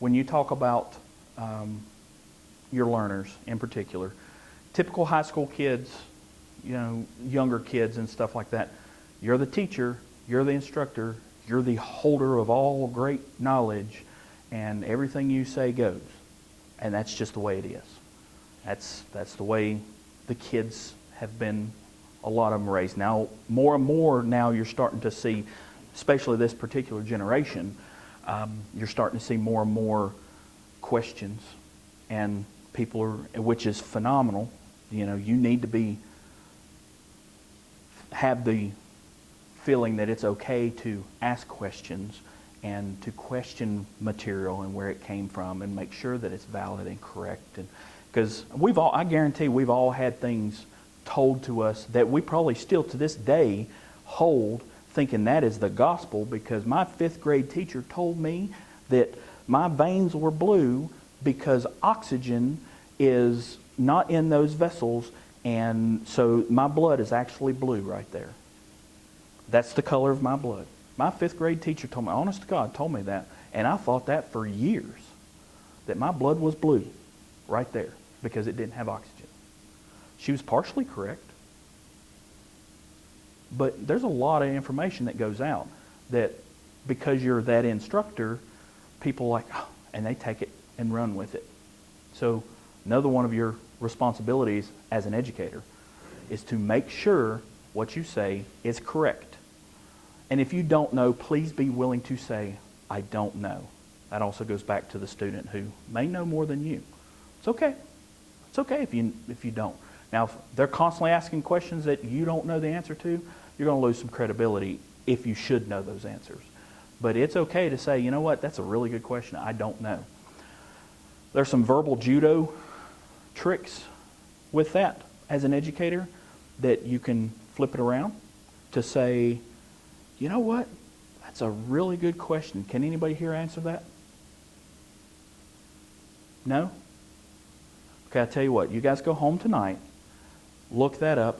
when you talk about your learners in particular, typical high school kids, younger kids and stuff like that, you're the teacher, you're the instructor, you're the holder of all great knowledge, and everything you say goes. And that's just the way it is. That's the way the kids have been, a lot of them raised. Now, more and more now you're starting to see, especially this particular generation, you're starting to see more and more questions, and people are, which is phenomenal. You need to have the feeling that it's okay to ask questions and to question material and where it came from and make sure that it's valid and correct. And because I guarantee we've all had things told to us that we probably still to this day hold, thinking that is the gospel, because my 5th grade teacher told me that my veins were blue because oxygen is not in those vessels, and so my blood is actually blue right there. That's the color of my blood. My 5th grade teacher told me, honest to God, told me that, and I thought that for years, that my blood was blue right there because it didn't have oxygen. She was partially correct, but there's a lot of information that goes out that because you're that instructor, people are like, oh, and they take it and run with it. So another one of your responsibilities as an educator is to make sure what you say is correct. And if you don't know, please be willing to say, I don't know. That also goes back to the student who may know more than you. It's okay. It's okay if you don't. Now, if they're constantly asking questions that you don't know the answer to, you're going to lose some credibility if you should know those answers. But it's okay to say, you know what, that's a really good question. I don't know. There's some verbal judo tricks with that as an educator that you can flip it around to say, you know what, that's a really good question. Can anybody here answer that? No? Okay, I'll tell you what, you guys go home tonight, look that up,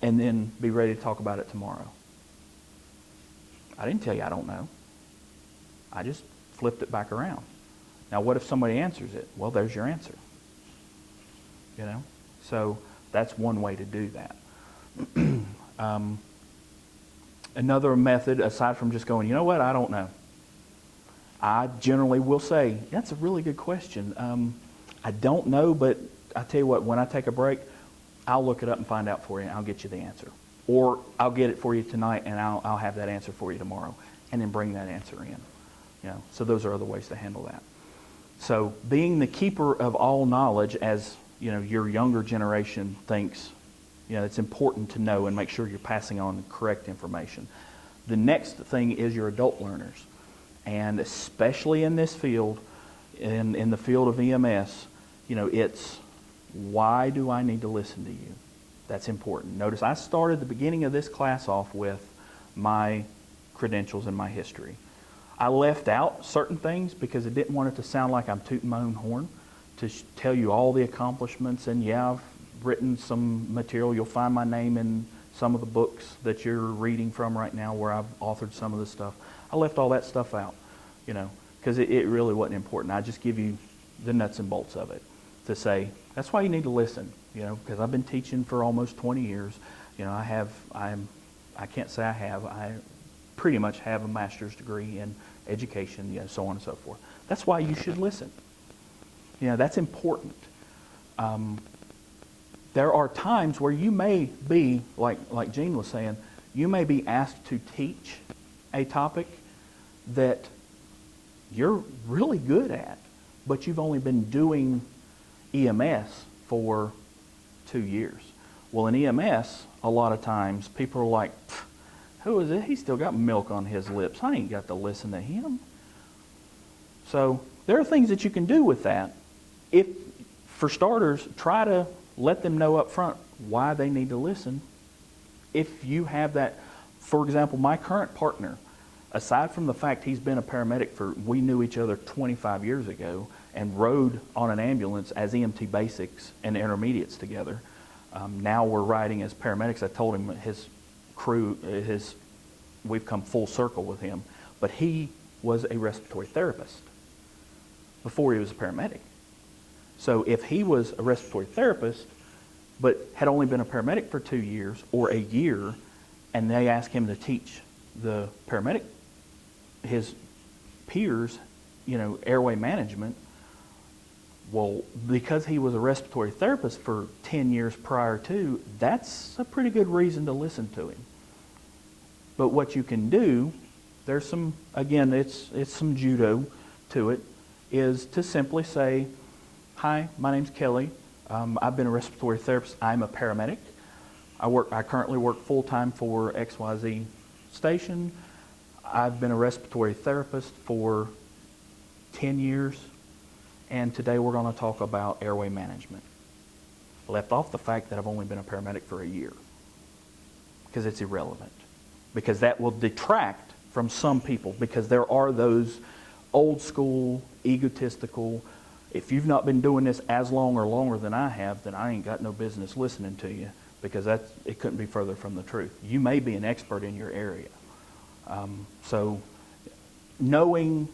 and then be ready to talk about it tomorrow. I didn't tell you I don't know. I just flipped it back around. Now, what if somebody answers it? Well, there's your answer. So that's one way to do that. Another method, aside from just going, you know what, I don't know. I generally will say, that's a really good question. I don't know, but I tell you what, when I take a break, I'll look it up and find out for you, and I'll get you the answer. Or I'll get it for you tonight, and I'll have that answer for you tomorrow, and then bring that answer in. So those are other ways to handle that. So being the keeper of all knowledge, as your younger generation thinks, it's important to know and make sure you're passing on the correct information. The next thing is your adult learners. And especially in this field, in the field of EMS, it's why do I need to listen to you? That's important. Notice I started the beginning of this class off with my credentials and my history. I left out certain things because I didn't want it to sound like I'm tooting my own horn, to tell you all the accomplishments. And yeah, I've written some material. You'll find my name in some of the books that you're reading from right now where I've authored some of the stuff. I left all that stuff out, because it really wasn't important. I just give you the nuts and bolts of it to say, that's why you need to listen, because I've been teaching for almost 20 years. I can't say I pretty much have a master's degree in education, so on and so forth. That's why you should listen. That's important. There are times where you may be, like Gene was saying, you may be asked to teach a topic that you're really good at, but you've only been doing EMS for 2 years. Well, in EMS, a lot of times people are like, who is it? He's still got milk on his lips. I ain't got to listen to him. So there are things that you can do with that. If, for starters, try to let them know up front why they need to listen. If you have that, for example, my current partner, aside from the fact he's been a paramedic we knew each other 25 years ago and rode on an ambulance as EMT basics and intermediates together. Now we're riding as paramedics. I told him his crew, we've come full circle with him. But he was a respiratory therapist before he was a paramedic. So if he was a respiratory therapist, but had only been a paramedic for 2 years or a year, and they asked him to teach the paramedic, his peers, airway management, well, because he was a respiratory therapist for 10 years prior to, that's a pretty good reason to listen to him. But what you can do, there's some, again, it's some judo to it, is to simply say, hi, my name's Kelly. I've been a respiratory therapist. I'm a paramedic. I currently work full-time for XYZ station. I've been a respiratory therapist for 10 years, and today we're going to talk about airway management. Left off the fact that I've only been a paramedic for a year, because it's irrelevant. Because that will detract from some people, because there are those old school, egotistical, if you've not been doing this as long or longer than I have, then I ain't got no business listening to you, because it couldn't be further from the truth. You may be an expert in your area. So knowing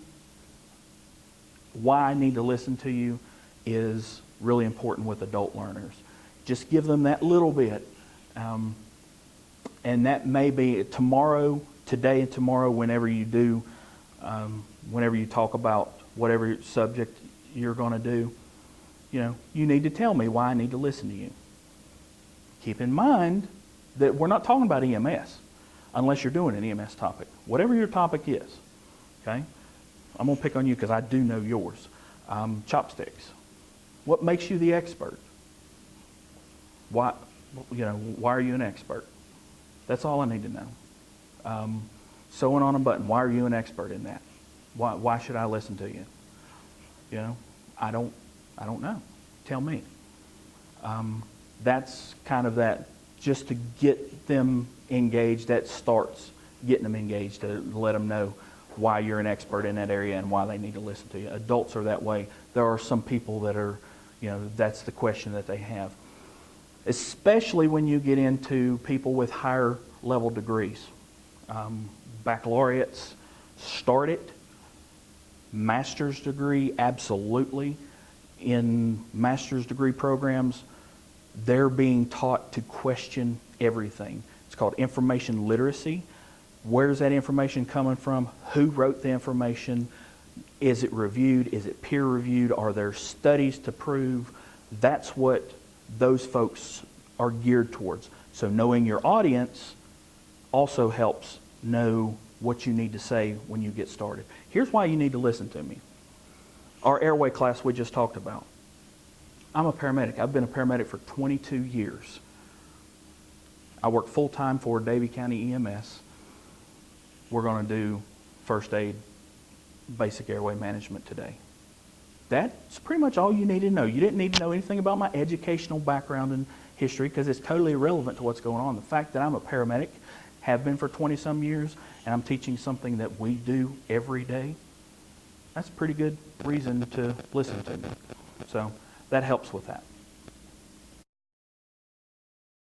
why I need to listen to you is really important with adult learners. Just give them that little bit. And that may be today and tomorrow, whenever you do, whenever you talk about whatever subject you're going to do, you need to tell me why I need to listen to you. Keep in mind that we're not talking about EMS unless you're doing an EMS topic. Whatever your topic is, okay? I'm going to pick on you because I do know yours. Chopsticks. What makes you the expert? Why are you an expert? That's all I need to know. Sewing on a button. Why are you an expert in that? Why should I listen to you? I don't know. Tell me. That's kind of that, just to get them engaged. That starts getting them engaged, to let them know why you're an expert in that area and why they need to listen to you. Adults are that way. There are some people that are, that's the question that they have. Especially when you get into people with higher level degrees. Baccalaureates, start it. Master's degree, absolutely. In master's degree programs, they're being taught to question everything. It's called information literacy. Where's that information coming from? Who wrote the information? Is it reviewed? Is it peer reviewed? Are there studies to prove? That's what those folks are geared towards. So knowing your audience also helps know what you need to say when you get started. Here's why you need to listen to me. Our airway class we just talked about. I'm a paramedic. I've been a paramedic for 22 years. I work full-time for Davie County EMS. We're going to do first aid, basic airway management today. That's pretty much all you need to know. You didn't need to know anything about my educational background and history, because it's totally irrelevant to what's going on. The fact that I'm a paramedic, have been for 20-some years, and I'm teaching something that we do every day, that's a pretty good reason to listen to me. So that helps with that.